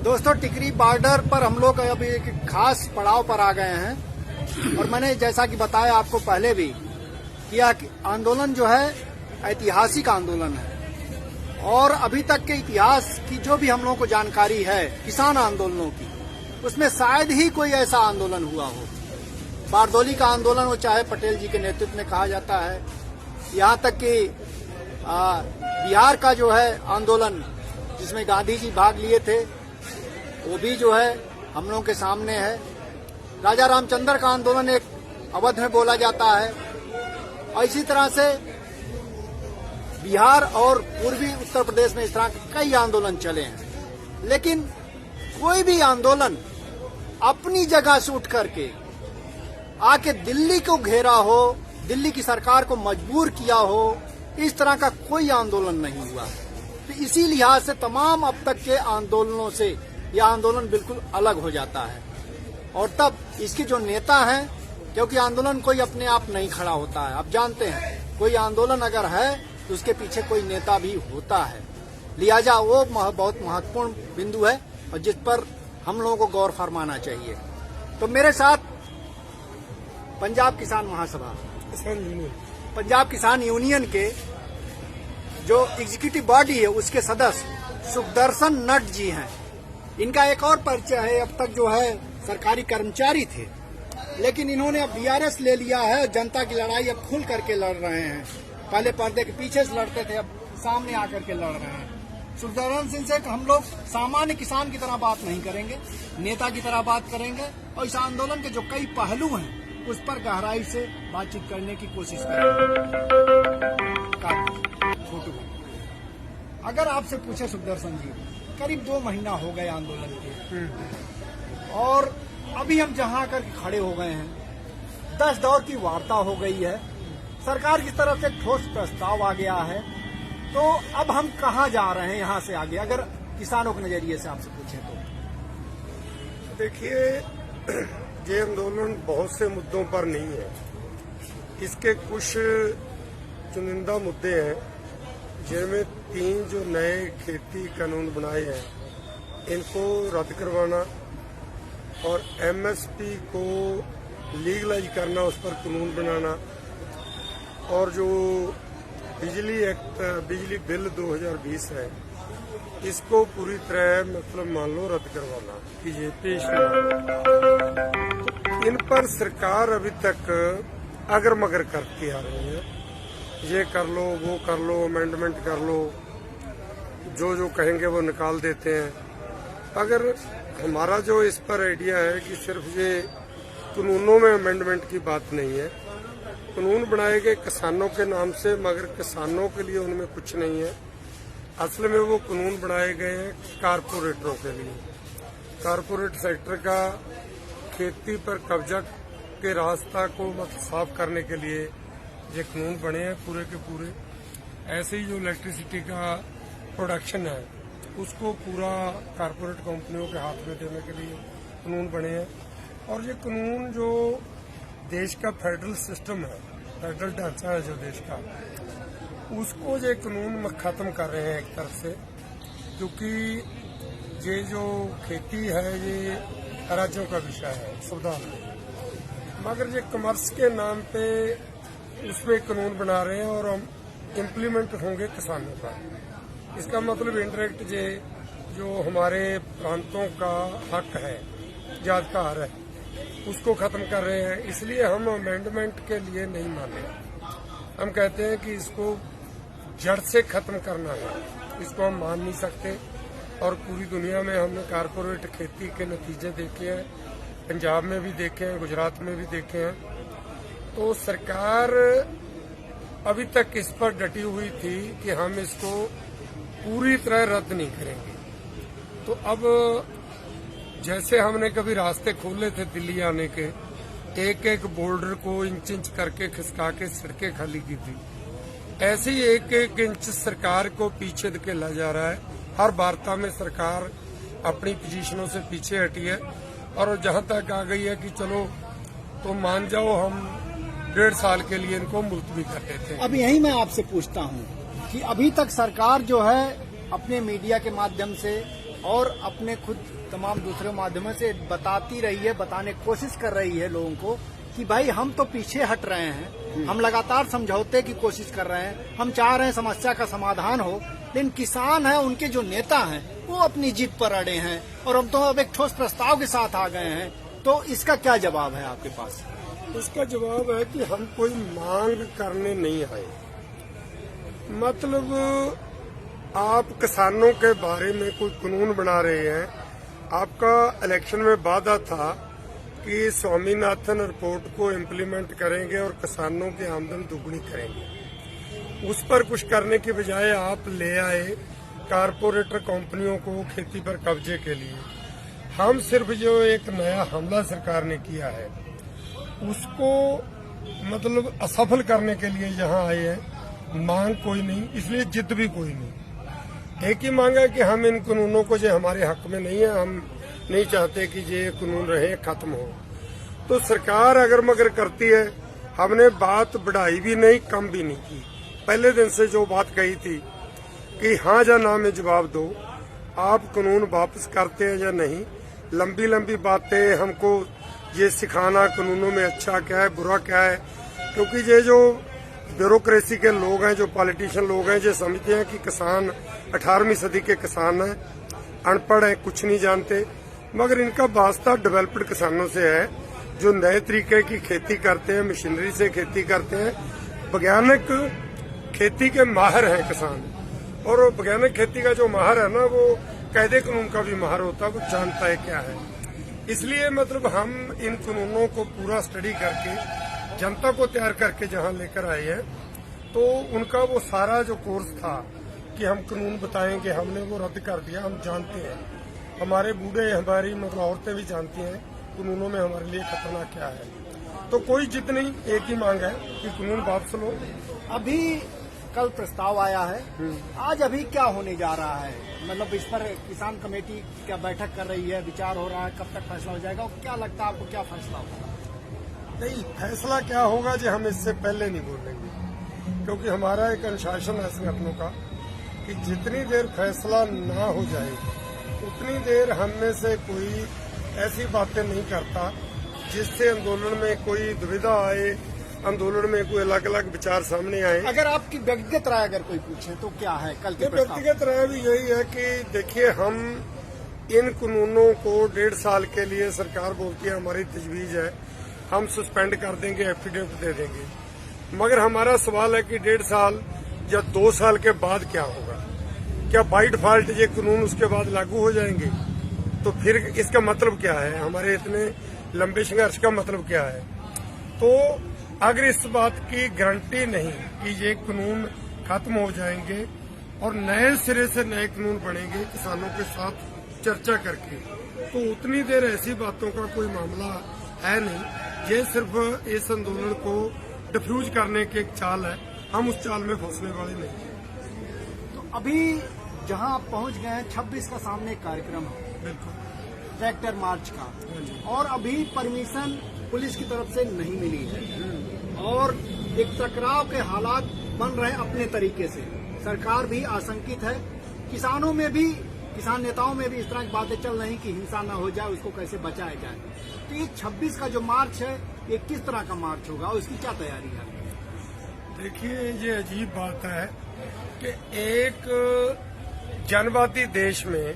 दोस्तों, टिकरी बॉर्डर पर हम लोग अभी एक खास पड़ाव पर आ गए हैं और मैंने जैसा कि बताया आपको पहले भी कि यह आंदोलन जो है ऐतिहासिक आंदोलन है और अभी तक के इतिहास की जो भी हम लोगों को जानकारी है किसान आंदोलनों की, उसमें शायद ही कोई ऐसा आंदोलन हुआ हो। बारदौली का आंदोलन वो चाहे पटेल जी के नेतृत्व में कहा जाता है, यहाँ तक कि बिहार का जो है आंदोलन जिसमें गांधी जी भाग लिए थे वो भी जो है हम लोगों के सामने है। राजा रामचंद्र का आंदोलन एक अवध में बोला जाता है और इसी तरह से बिहार और पूर्वी उत्तर प्रदेश में इस तरह के कई आंदोलन चले हैं, लेकिन कोई भी आंदोलन अपनी जगह से उठ करके आके दिल्ली को घेरा हो, दिल्ली की सरकार को मजबूर किया हो, इस तरह का कोई आंदोलन नहीं हुआ। तो इसी लिहाज से तमाम अब तक के आंदोलनों से यह आंदोलन बिल्कुल अलग हो जाता है। और तब इसके जो नेता हैं, क्योंकि आंदोलन कोई अपने आप नहीं खड़ा होता है, आप जानते हैं, कोई आंदोलन अगर है तो उसके पीछे कोई नेता भी होता है। लिहाजा वो बहुत महत्वपूर्ण बिंदु है और जिस पर हम लोगों को गौर फरमाना चाहिए। तो मेरे साथ पंजाब किसान महासभा, पंजाब किसान यूनियन के जो एग्जीक्यूटिव बॉडी है उसके सदस्य सुखदर्शन नट जी हैं। इनका एक और परिचय है, अब तक जो है सरकारी कर्मचारी थे, लेकिन इन्होंने अब बीआरएस ले लिया है। जनता की लड़ाई अब खुल करके लड़ रहे हैं। पहले पर्दे के पीछे से लड़ते थे, अब सामने आकर के लड़ रहे हैं। सुखदर्शन सिंह से हम लोग सामान्य किसान की तरह बात नहीं करेंगे, नेता की तरह बात करेंगे और इस आंदोलन के जो कई पहलू हैं उस पर गहराई से बातचीत करने की कोशिश करेंगे। फोटो अगर आपसे पूछे सुखदर्शन जी, करीब 2 महीना हो गए आंदोलन के और अभी हम जहां आकर खड़े हो गए हैं, 10 दौर की वार्ता हो गई है, सरकार की तरफ से ठोस प्रस्ताव आ गया है, तो अब हम कहां जा रहे हैं यहां से आगे, अगर किसानों के नजरिए से आपसे पूछे तो? देखिए, ये आंदोलन बहुत से मुद्दों पर नहीं है। इसके कुछ चुनिंदा मुद्दे हैं जिनमें 3 जो नए खेती कानून बनाए हैं इनको रद्द करवाना और एमएसपी को लीगलाइज करना, उस पर कानून बनाना, और जो बिजली एक्ट, बिजली बिल 2020 है इसको पूरी तरह मतलब मान लो रद्द करवाना कि ये पेश करना। इन पर सरकार अभी तक अगर मगर करती आ रही है, ये कर लो, वो कर लो, अमेंडमेंट कर लो, जो जो कहेंगे वो निकाल देते हैं। अगर हमारा जो इस पर आइडिया है कि सिर्फ ये कानूनों में अमेंडमेंट की बात नहीं है, कानून बनाए गए किसानों के नाम से, मगर किसानों के लिए उनमें कुछ नहीं है। असल में वो कानून बनाए गए हैं कारपोरेटरों के लिए। कारपोरेट सेक्टर का खेती पर कब्जा के रास्ता को साफ करने के लिए ये कानून बने हैं पूरे के पूरे। ऐसे ही जो इलेक्ट्रिसिटी का प्रोडक्शन है उसको पूरा कारपोरेट कंपनियों के हाथ में देने के लिए कानून बने हैं। और ये कानून जो देश का फेडरल सिस्टम है, फेडरल ढांचा है जो देश का, उसको ये कानून खत्म कर रहे हैं एक तरफ से, क्योंकि ये जो खेती है ये राज्यों का विषय है संविधान में, मगर ये कमर्स के नाम पे उसमें कानून बना रहे हैं और हम इम्प्लीमेंट होंगे किसानों का। इसका मतलब इंडायरेक्ट ये जो हमारे प्रांतों का हक है, जातकार है, उसको खत्म कर रहे हैं। इसलिए हम अमेंडमेंट के लिए नहीं माने। हम कहते हैं कि इसको जड़ से खत्म करना है, इसको हम मान नहीं सकते। और पूरी दुनिया में हमने कारपोरेट खेती के नतीजे देखे हैं, पंजाब में भी देखे हैं, गुजरात में भी देखे हैं। तो सरकार अभी तक इस पर डटी हुई थी कि हम इसको पूरी तरह रद्द नहीं करेंगे। तो अब जैसे हमने कभी रास्ते खोले थे दिल्ली आने के, एक एक बोर्डर को इंच इंच करके खिसका के सड़कें खाली की थी, ऐसे ही एक एक इंच सरकार को पीछे धकेला जा रहा है। हर वार्ता में सरकार अपनी पोजीशनों से पीछे हटी है और जहां तक आ गई है कि चलो तो मान जाओ, हम 1.5 साल के लिए इनको मुलतवी कर देते हैं। अब यही मैं आपसे पूछता हूं कि अभी तक सरकार जो है अपने मीडिया के माध्यम से और अपने खुद तमाम दूसरे माध्यमों से बताती रही है, बताने की कोशिश कर रही है लोगों को कि भाई हम तो पीछे हट रहे हैं, हम लगातार समझौते की कोशिश कर रहे हैं, हम चाह रहे हैं समस्या का समाधान हो, लेकिन किसान है, उनके जो नेता हैं वो अपनी जिद पर अड़े हैं और हम तो अब एक ठोस प्रस्ताव के साथ आ गए हैं। तो इसका क्या जवाब है आपके पास? इसका जवाब है कि हम कोई मांग करने नहीं आए। मतलब आप किसानों के बारे में कोई कानून बना रहे हैं। आपका इलेक्शन में वादा था कि स्वामीनाथन रिपोर्ट को इम्प्लीमेंट करेंगे और किसानों की आमदन दुगनी करेंगे। उस पर कुछ करने की बजाय आप ले आए कारपोरेटर कंपनियों को खेती पर कब्जे के लिए। हम सिर्फ जो एक नया हमला सरकार ने किया है उसको मतलब असफल करने के लिए यहाँ आए हैं। मांग कोई नहीं, इसलिए जिद भी कोई नहीं। एक ही मांग है कि हम इन कानूनों को जो हमारे हक में नहीं है, हम नहीं चाहते कि ये कानून रहे, खत्म हो। तो सरकार अगर मगर करती है, हमने बात बढ़ाई भी नहीं कम भी नहीं की। पहले दिन से जो बात कही थी कि हाँ या ना में जवाब दो, आप कानून वापस करते हैं या नहीं। लंबी लंबी बातें हमको ये सिखाना कानूनों में अच्छा क्या है बुरा क्या है, क्योंकि ये जो ब्यूरोक्रेसी के लोग हैं, जो पॉलिटिशियन लोग हैं, जो समझते हैं कि किसान 18वीं सदी के किसान हैं, अनपढ़ हैं, कुछ नहीं जानते। मगर इनका वास्ता डेवलप्ड किसानों से है जो नए तरीके की खेती करते हैं, मशीनरी से खेती करते हैं, वैज्ञानिक खेती के माहिर हैं किसान। और वैज्ञानिक खेती का जो माहिर है ना, वो कायदे कानून का भी माहिर होता है, वो जानता है क्या है। इसलिए मतलब हम इन कानूनों को पूरा स्टडी करके जनता को तैयार करके जहां लेकर आए हैं, तो उनका वो सारा जो कोर्स था कि हम कानून बताएंगे, हमने वो रद्द कर दिया। हम जानते हैं, हमारे बूढ़े, हमारी मतलब औरतें भी जानती हैं कानूनों में हमारे लिए खतरनाक क्या है। तो कोई जिद नहीं, एक ही मांग है कि कानून वापस लो। अभी कल प्रस्ताव आया है, आज अभी क्या होने जा रहा है? मतलब इस पर किसान कमेटी क्या बैठक कर रही है, विचार हो रहा है, कब तक फैसला हो जाएगा और क्या लगता है आपको क्या फैसला होगा? नहीं, फैसला क्या होगा जो हम इससे पहले नहीं बोलेंगे, क्योंकि हमारा एक अनुशासन है संगठनों का कि जितनी देर फैसला ना हो जाए उतनी देर हम में से कोई ऐसी बातें नहीं करता जिससे आंदोलन में कोई दुविधा आए, आंदोलन में कोई अलग अलग विचार सामने आए। अगर आपकी व्यक्तिगत राय अगर कोई पूछे तो क्या है कल के प्रस्ताव? व्यक्तिगत राय भी यही है कि देखिए, हम इन कानूनों को 1.5 साल के लिए सरकार बोलती है हमारी तजवीज है, हम सस्पेंड कर देंगे, एफिडेविट दे देंगे। मगर हमारा सवाल है कि 1.5 साल या 2 साल के बाद क्या होगा? क्या बाई डिफॉल्ट ये कानून उसके बाद लागू हो जाएंगे? तो फिर इसका मतलब क्या है? हमारे इतने लंबे संघर्ष का मतलब क्या है? तो अगर इस बात की गारंटी नहीं कि ये कानून खत्म हो जाएंगे और नए सिरे से नए कानून बनेंगे किसानों के साथ चर्चा करके, तो उतनी देर ऐसी बातों का कोई मामला है नहीं। ये सिर्फ इस आंदोलन को डिफ्यूज करने की एक चाल है, हम उस चाल में फंसने वाले नहीं। तो अभी जहां आप पहुंच गए हैं, 26 का सामने एक कार्यक्रम है, बिल्कुल, ट्रैक्टर मार्च का, और अभी परमिशन पुलिस की तरफ से नहीं मिली है और एक टकराव के हालात बन रहे अपने तरीके से। सरकार भी आशंकित है, किसानों में भी, किसान नेताओं में भी इस तरह की बातें चल रही कि हिंसा न हो जाए, उसको कैसे बचाया जाए। तो ये 26 का जो मार्च है, ये किस तरह का मार्च होगा और इसकी क्या तैयारी है? देखिए, ये अजीब बात है कि एक जनवादी देश में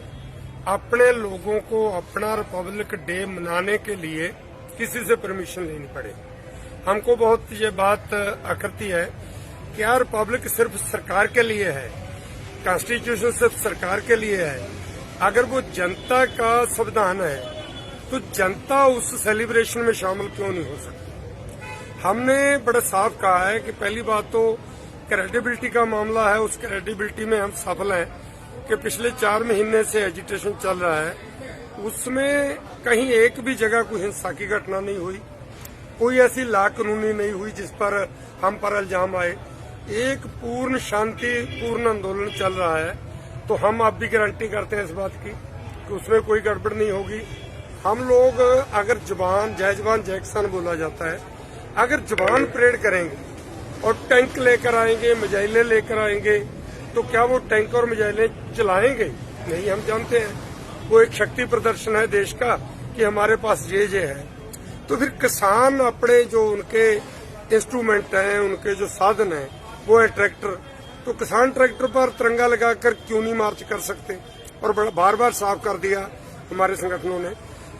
अपने लोगों को अपना रिपब्लिक डे मनाने के लिए किसी से परमिशन लेनी पड़े। हमको बहुत ये बात अखरती है कि यार रिपब्लिक सिर्फ सरकार के लिए है, कॉन्स्टिट्यूशन सिर्फ सरकार के लिए है। अगर वो जनता का संविधान है तो जनता उस सेलिब्रेशन में शामिल क्यों नहीं हो सकती? हमने बड़ा साफ कहा है कि पहली बात तो क्रेडिबिलिटी का मामला है, उस क्रेडिबिलिटी में हम सफल हैं कि पिछले 4 महीने से एजिटेशन चल रहा है, उसमें कहीं एक भी जगह कोई हिंसा की घटना नहीं हुई, कोई ऐसी लाकानूनी नहीं हुई जिस पर हम पर इल्जाम आए। एक पूर्ण शांति पूर्ण आंदोलन चल रहा है। तो हम आप भी गारंटी करते हैं इस बात की कि उसमें कोई गड़बड़ नहीं होगी। हम लोग अगर जवान जय किसान बोला जाता है, अगर जवान परेड करेंगे और टैंक लेकर आएंगे, मिसाइलें लेकर आएंगे, तो क्या वो टैंक और मिसाइलें चलाएंगे? नहीं, हम जानते हैं वो एक शक्ति प्रदर्शन है देश का कि हमारे पास ये है। तो फिर किसान अपने जो उनके इंस्ट्रूमेंट हैं, उनके जो साधन हैं, वो है ट्रैक्टर। तो किसान ट्रैक्टर पर तिरंगा लगाकर क्यों नहीं मार्च कर सकते? और बार बार साफ कर दिया हमारे संगठनों ने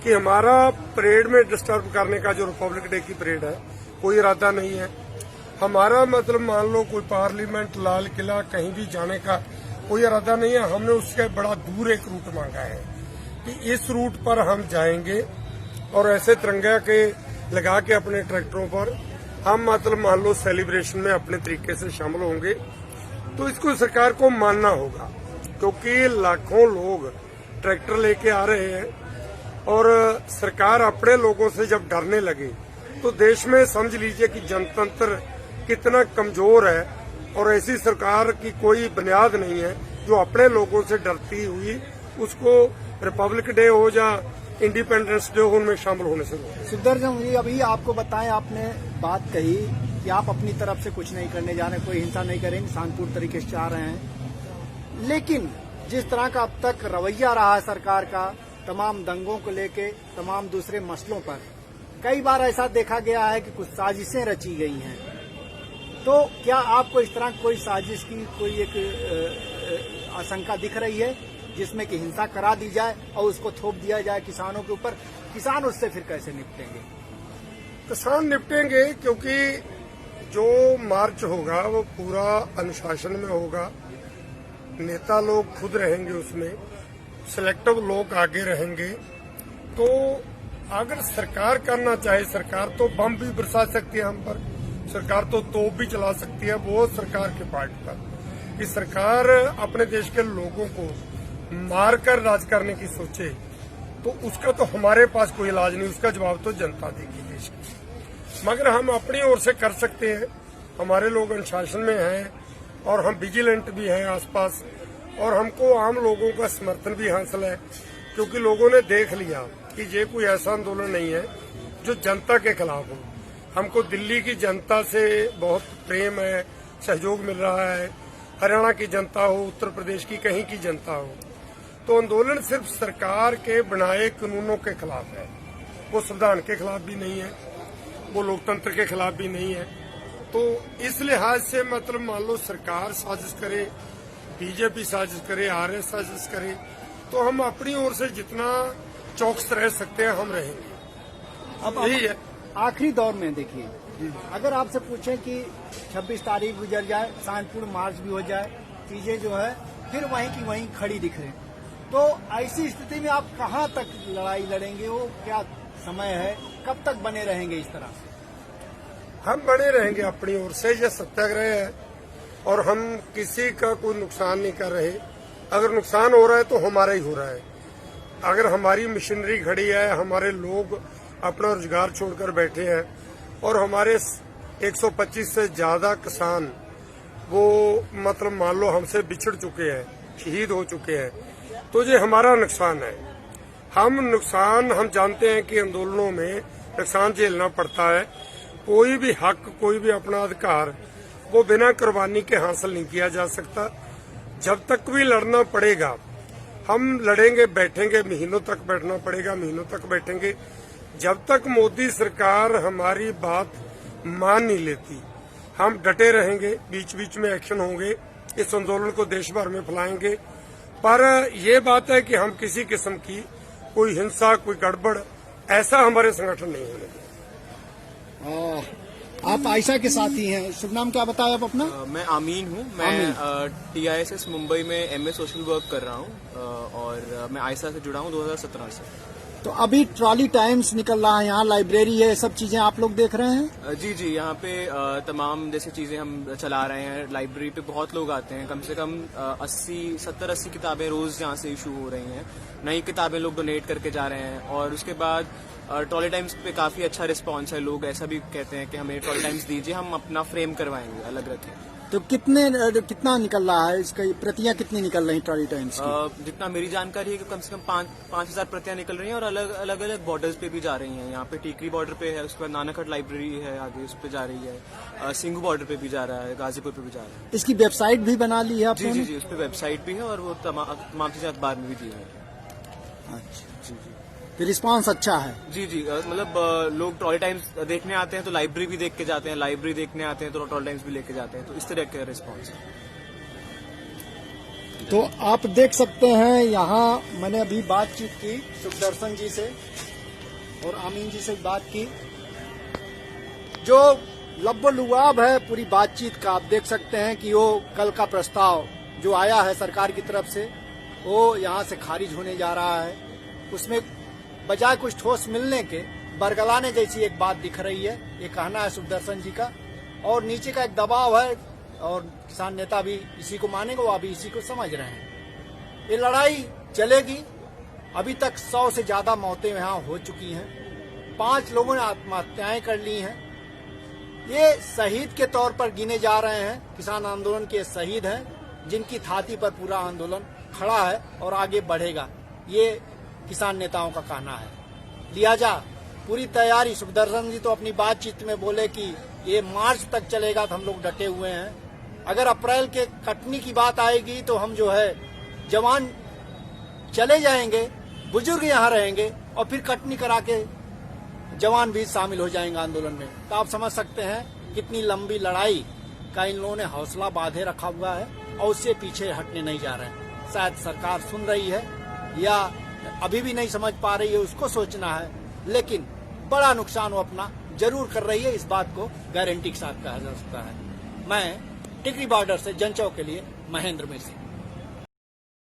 कि हमारा परेड में डिस्टर्ब करने का जो रिपब्लिक डे की परेड है कोई इरादा नहीं है। हमारा मतलब मान लो कोई पार्लियामेंट, लाल किला, कहीं भी जाने का कोई इरादा नहीं है। हमने उसके बड़ा दूर एक रूट मांगा है कि इस रूट पर हम जाएंगे और ऐसे तिरंगा के लगा के अपने ट्रैक्टरों पर हम मतलब मान लो सेलिब्रेशन में अपने तरीके से शामिल होंगे। तो इसको सरकार को मानना होगा, क्योंकि लाखों लोग ट्रैक्टर लेके आ रहे हैं और सरकार अपने लोगों से जब डरने लगे तो देश में समझ लीजिए कि जनतंत्र कितना कमजोर है। और ऐसी सरकार की कोई बुनियाद नहीं है जो अपने लोगों से डरती हुई उसको रिपब्लिक डे हो या इंडिपेंडेंस डे हो उनमें शामिल होने से रोके। सुखदर्शन जी, अभी आपको बताएं, आपने बात कही कि आप अपनी तरफ से कुछ नहीं करने जा रहे, कोई हिंसा नहीं करेंगे, शांतिपूर्ण तरीके से चाह रहे हैं। लेकिन जिस तरह का अब तक रवैया रहा है सरकार का तमाम दंगों को लेके, तमाम दूसरे मसलों पर, कई बार ऐसा देखा गया है कि कुछ साजिशें रची गई हैं। तो क्या आपको इस तरह कोई साजिश की कोई एक आशंका दिख रही है जिसमें कि हिंसा करा दी जाए और उसको थोप दिया जाए किसानों के ऊपर? किसान उससे फिर कैसे निपटेंगे? किसान निपटेंगे, क्योंकि जो मार्च होगा वो पूरा अनुशासन में होगा। नेता लोग खुद रहेंगे उसमें, सिलेक्टिव लोग आगे रहेंगे। तो अगर सरकार करना चाहे, सरकार तो बम भी बरसा सकती है हम पर, सरकार तो तोप भी चला सकती है, वो सरकार के पार्ट पर कि सरकार अपने देश के लोगों को मारकर राज करने की सोचे तो उसका तो हमारे पास कोई इलाज नहीं, उसका जवाब तो जनता देगी देश की। मगर हम अपनी ओर से कर सकते हैं। हमारे लोग अनुशासन में हैं और हम विजिलेंट भी हैं आसपास, और हमको आम लोगों का समर्थन भी हासिल है, क्योंकि लोगों ने देख लिया कि ये कोई ऐसा आंदोलन नहीं है जो जनता के खिलाफ हो। हमको दिल्ली की जनता से बहुत प्रेम है, सहयोग मिल रहा है, हरियाणा की जनता हो, उत्तर प्रदेश की कहीं की जनता हो। तो आंदोलन सिर्फ सरकार के बनाए कानूनों के खिलाफ है, वो संविधान के खिलाफ भी नहीं है, वो लोकतंत्र के खिलाफ भी नहीं है। तो इस लिहाज से मतलब मान लो सरकार साजिश करे, बीजेपी साजिश करे, आरएस साजिश करे, तो हम अपनी ओर से जितना चौकस रह सकते हैं हम रहेंगे। अब यही है। आखिरी दौर में देखिए, अगर आपसे पूछें कि 26 तारीख गुजर जाए, शांतिपूर्ण मार्च भी हो जाए, चीजें जो है फिर वहीं की वहीं खड़ी दिख रही, तो ऐसी स्थिति में आप कहां तक लड़ाई लड़ेंगे? वो क्या समय है, कब तक बने रहेंगे इस तरह से? हम बने रहेंगे अपनी ओर से। यह सत्याग्रह है और हम किसी का कोई नुकसान नहीं कर रहे। अगर नुकसान हो रहा है तो हमारा ही हो रहा है। अगर हमारी मशीनरी खड़ी है, हमारे लोग अपना रोजगार छोड़कर बैठे हैं और हमारे 125 से ज्यादा किसान वो मतलब मान लो हमसे बिछड़ चुके हैं, शहीद हो चुके हैं, तो ये हमारा नुकसान है। हम जानते हैं कि आंदोलनों में नुकसान झेलना पड़ता है। कोई भी हक, कोई भी अपना अधिकार वो बिना कुर्बानी के हासिल नहीं किया जा सकता। जब तक भी लड़ना पड़ेगा हम लड़ेंगे, बैठेंगे, महीनों तक बैठना पड़ेगा, महीनों तक बैठेंगे। जब तक मोदी सरकार हमारी बात मान नहीं लेती हम डटे रहेंगे, बीच बीच में एक्शन होंगे, इस आंदोलन को देश भर में फैलाएंगे। पर ये बात है कि हम किसी किस्म की कोई हिंसा, कोई गड़बड़, ऐसा हमारे संगठन नहीं होने देंगे। आप आयशा के साथी हैं, शुभ नाम क्या बताया आप अपना? मैं आमीन हूँ। मैं TISS मुंबई में MA सोशल वर्क कर रहा हूँ और मैं आयशा से जुड़ा हूँ 2017 से। तो अभी ट्रॉली टाइम्स निकल रहा है, यहाँ लाइब्रेरी है, सब चीजें आप लोग देख रहे हैं? जी जी, यहाँ पे तमाम जैसे चीजें हम चला रहे हैं। लाइब्रेरी पे बहुत लोग आते हैं, कम से कम 70-80 किताबें रोज यहाँ से इशू हो रही हैं। नई किताबें लोग डोनेट करके जा रहे हैं और उसके बाद ट्रॉली टाइम्स पे काफी अच्छा रिस्पांस है। लोग ऐसा भी कहते हैं कि हमें ट्रॉली टाइम्स दीजिए, हम अपना फ्रेम करवाएंगे, अलग रखें। तो कितना निकल रहा है इसका, प्रतियां कितनी निकल रही ट्रॉली टाइम्स की? जितना मेरी जानकारी है कि कम से कम 5,000 प्रतियां निकल रही हैं और अलग अलग बॉर्डर्स पे भी जा रही हैं। यहाँ पे टीकरी बॉर्डर पे है, उसके बाद नानाखट लाइब्रेरी है आगे, उस पे जा रही है, सिंघू बॉर्डर पे भी जा रहा है, गाजीपुर पे भी जा रहा है। इसकी वेबसाइट भी बना ली है आपने? जी जी जी, उस पे वेबसाइट भी है और वो तमाम चीजें अखबार में भी दी है। अच्छा जी जी, तो रिस्पांस अच्छा है। जी जी, मतलब लोग ट्रॉली टाइम्स देखने आते हैं तो लाइब्रेरी भी देख के जाते हैं, लाइब्रेरी देखने आते हैं तो ट्रॉली टाइम्स भी लेके जाते हैं, तो इस तरह का रिस्पॉन्स है। तो आप देख सकते हैं यहाँ मैंने अभी बातचीत की सुखदर्शन जी से और आमीन जी से बात की। जो लब्बो-लुआब है पूरी बातचीत का, आप देख सकते हैं कि वो कल का प्रस्ताव जो आया है सरकार की तरफ से वो यहाँ से खारिज होने जा रहा है। उसमें बजाय कुछ ठोस मिलने के बरगलाने जैसी एक बात दिख रही है, ये कहना है सुखदर्शन जी का। और नीचे का एक दबाव है और किसान नेता भी इसी को मानेंगे, वो अभी इसी को समझ रहे हैं। ये लड़ाई चलेगी। अभी तक 100 से ज्यादा मौतें यहाँ हो चुकी हैं, 5 लोगों ने आत्महत्याएं कर ली हैं। ये शहीद के तौर पर गिने जा रहे हैं, किसान आंदोलन के शहीद हैं जिनकी छाती पर पूरा आंदोलन खड़ा है और आगे बढ़ेगा, ये किसान नेताओं का कहना है। लिहाजा पूरी तैयारी, सुखदर्शन जी तो अपनी बातचीत में बोले कि ये मार्च तक चलेगा, तो हम लोग डटे हुए हैं। अगर अप्रैल के कटनी की बात आएगी तो हम जो है जवान चले जाएंगे, बुजुर्ग यहाँ रहेंगे और फिर कटनी करा के जवान भी शामिल हो जाएंगे आंदोलन में। तो आप समझ सकते हैं कितनी लंबी लड़ाई का इन लोगों ने हौसला बांधे रखा हुआ है और उससे पीछे हटने नहीं जा रहे हैं। शायद सरकार सुन रही है या अभी भी नहीं समझ पा रही है, उसको सोचना है, लेकिन बड़ा नुकसान वो अपना जरूर कर रही है, इस बात को गारंटी के साथ कहा जा सकता है। मैं टिकरी बॉर्डर से जनचौक के लिए महेंद्र मिश्र।